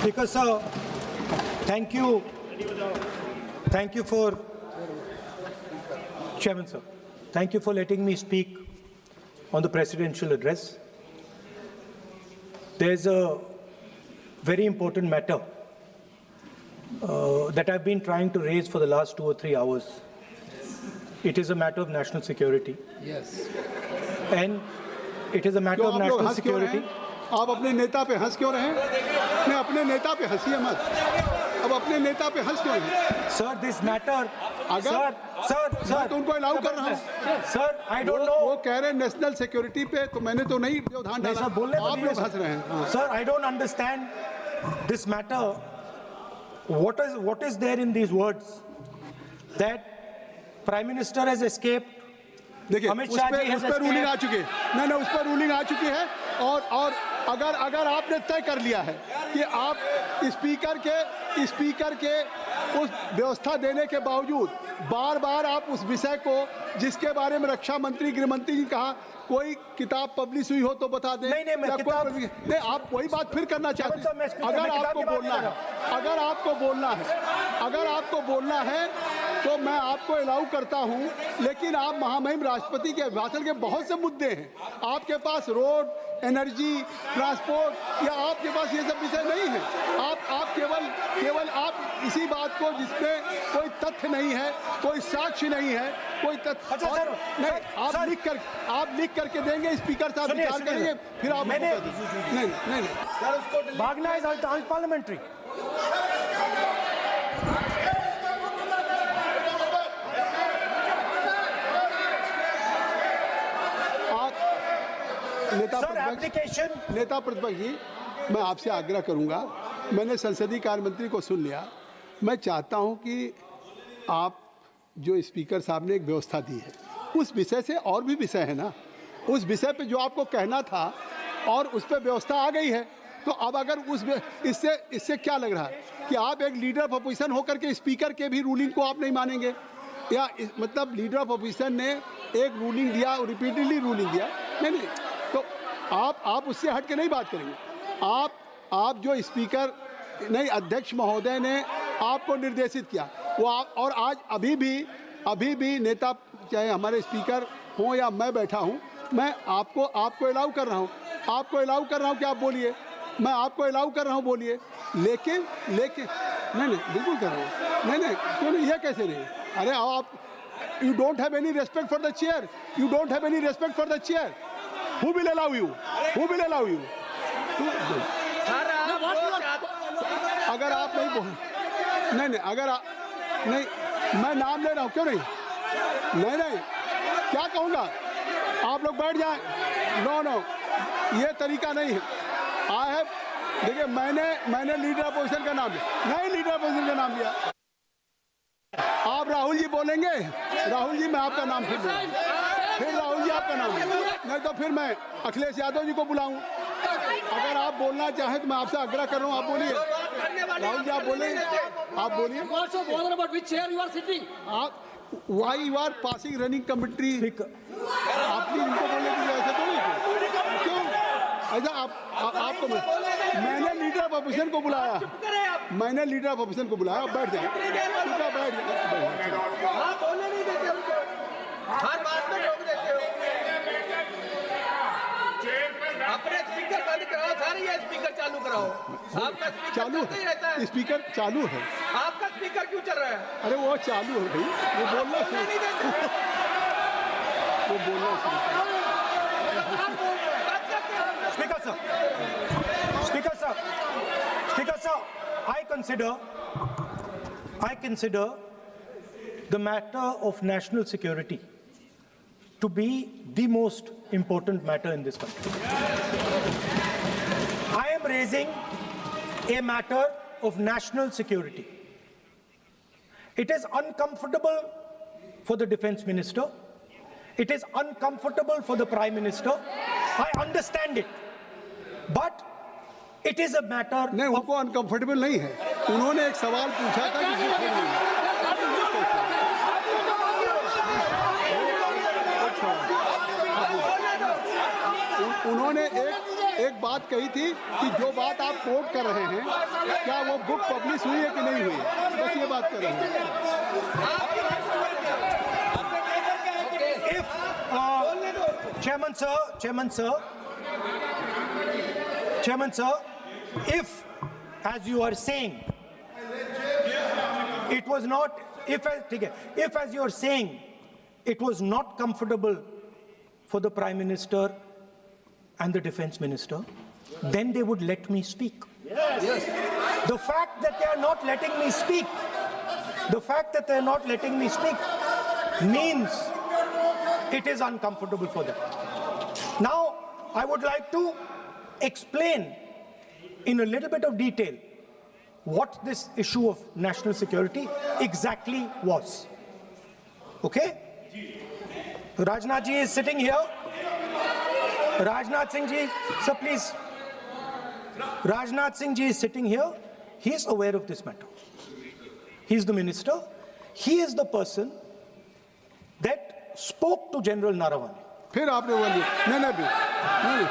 Speaker sir, thank you. Thank you for, Chairman sir, thank you for letting me speak on the presidential address. There's a very important matter that I've been trying to raise for the last 2 or 3 hours. It is a matter of national security. Yes. And it is a matter of national security. आप अपने नेता पे हंस क्यों रहे हैं? मैं अपने नेता पे हंसिए मत। अब अपने नेता पे हंस क्यों रहे? Sir, this matter. अगर Sir, तो उनको अलाउ कर रहा हूँ। Sir, I don't know. वो कह रहे हैं नेशनल सिक्योरिटी पे, तो मैंने तो नहीं व्यवधान डाला। सर बोलने आप लोग हंस रहे हैं। Sir, I don't understand this matter. What is there in these words that Prime Minister has escaped? देखिए, उस पर रूलिंग आ चुकी है। नहीं, उस पर रूलिंग आ चुकी है और अगर आपने तय कर लिया है कि आप स्पीकर के उस व्यवस्था देने के बावजूद बार-बार आप उस विषय को, जिसके बारे में रक्षा मंत्री, गृह मंत्री जी कहा, कोई किताब पब्लिश हुई हो तो बता दें। नहीं, आप वही बात फिर करना चाहते हैं। अगर आपको बोलना है तो मैं आपको अलाउ करता हूं, लेकिन आप महामहिम राष्ट्रपति के अभिभाषण के बहुत से मुद्दे हैं। आपके पास रोड, एनर्जी, ट्रांसपोर्ट, या आपके पास ये सब विषय नहीं है। आप केवल आप इसी बात को, जिसमें कोई तथ्य नहीं है, कोई साक्ष्य नहीं है, कोई तथ्य नहीं, आप लिख करके देंगे, स्पीकर साहब विचार करेंगे, फिर आप नहीं भागना इज अनपार्लियामेंट्री। नेता प्रतिपक्ष जी, मैं आपसे आग्रह करूंगा, मैंने संसदीय कार्य मंत्री को सुन लिया। मैं चाहता हूं कि आप जो स्पीकर साहब ने एक व्यवस्था दी है, उस विषय से, और भी विषय है ना, उस विषय पे जो आपको कहना था और उस पर व्यवस्था आ गई है, तो अब अगर इससे क्या लग रहा है कि आप एक लीडर ऑफ अपोजिशन होकर के स्पीकर के भी रूलिंग को आप नहीं मानेंगे? या मतलब लीडर ऑफ अपोजिशन ने एक रूलिंग दिया, रिपीटेडली रूलिंग दिया, नहीं, तो आप उससे हट के नहीं बात करेंगे। आप जो स्पीकर नहीं, अध्यक्ष महोदय ने आपको निर्देशित किया, वो आप, और आज अभी भी नेता, चाहे हमारे स्पीकर हों या मैं बैठा हूं, मैं आपको अलाउ कर रहा हूं कि आप बोलिए, मैं आपको अलाउ कर रहा हूं, बोलिए, लेकिन नहीं बिल्कुल कर रहा हूं, नहीं क्यों नहीं, ये कैसे नहीं? अरे आप, you don't have any respect for the chair, Who will allow you? अगर आप नहीं बोल, नहीं, अगर आप नहीं, मैं नाम ले रहा हूँ, क्यों नहीं, क्या कहूँगा? आप लोग बैठ जाएं। नो, ये तरीका नहीं है। देखिए, मैंने लीडर अपोजिशन का नाम लिया, आप राहुल जी बोलेंगे, राहुल जी मैं आपका नाम फिर राहुल जी आपका नाम, नहीं तो फिर मैं अखिलेश यादव जी को बुलाऊं। अगर आप बोलना चाहें तो मैं आपसे आग्रह कर रहा हूं, आप बोलिए। राहुल जी आप बोलिए। Why you are passing running commentary? आपने इनको बोलने की ऐसे तो नहीं, क्यों ऐसा? आपको मैंने लीडर ऑफ अपोजिशन को बुलाया, बैठ जाए, हर बात में रोक देते हो। अपने स्पीकर बंद कराओ, सारे ये स्पीकर चालू कराओ। आपका चालू है, स्पीकर चालू है। आपका स्पीकर क्यों चल रहा है? अरे वो चालू है भाई, वो बोलना Speaker sir, I consider the matter of national security to be the most important matter in this country. I am raising a matter of national security. It is uncomfortable for the defense minister. It is uncomfortable for the prime minister. I understand it. But it is a matter नहीं, उनको uncomfortable नहीं है। उन्होंने एक सवाल पूछा था कि उन्होंने एक बात कही थी कि जो बात आप कोट कर रहे हैं क्या वो बुक पब्लिश हुई है कि नहीं हुई है, बस ये बात कर रहे हैं। Chairman sir, if, as you are saying, it was not, if as you are saying, it was not comfortable for the Prime Minister and the Defence Minister, then they would let me speak. Yes. The fact that they are not letting me speak, means it is uncomfortable for them. Now, I would like to explain in a little bit of detail what this issue of national security exactly was. Okay? Rajnath ji is sitting here. Rajnath Singh ji, sir, please. Rajnath Singh ji is sitting here. He is aware of this matter. He is the minister. He is the person that spoke to General Naravane. फिर आपने बोलिए नहीं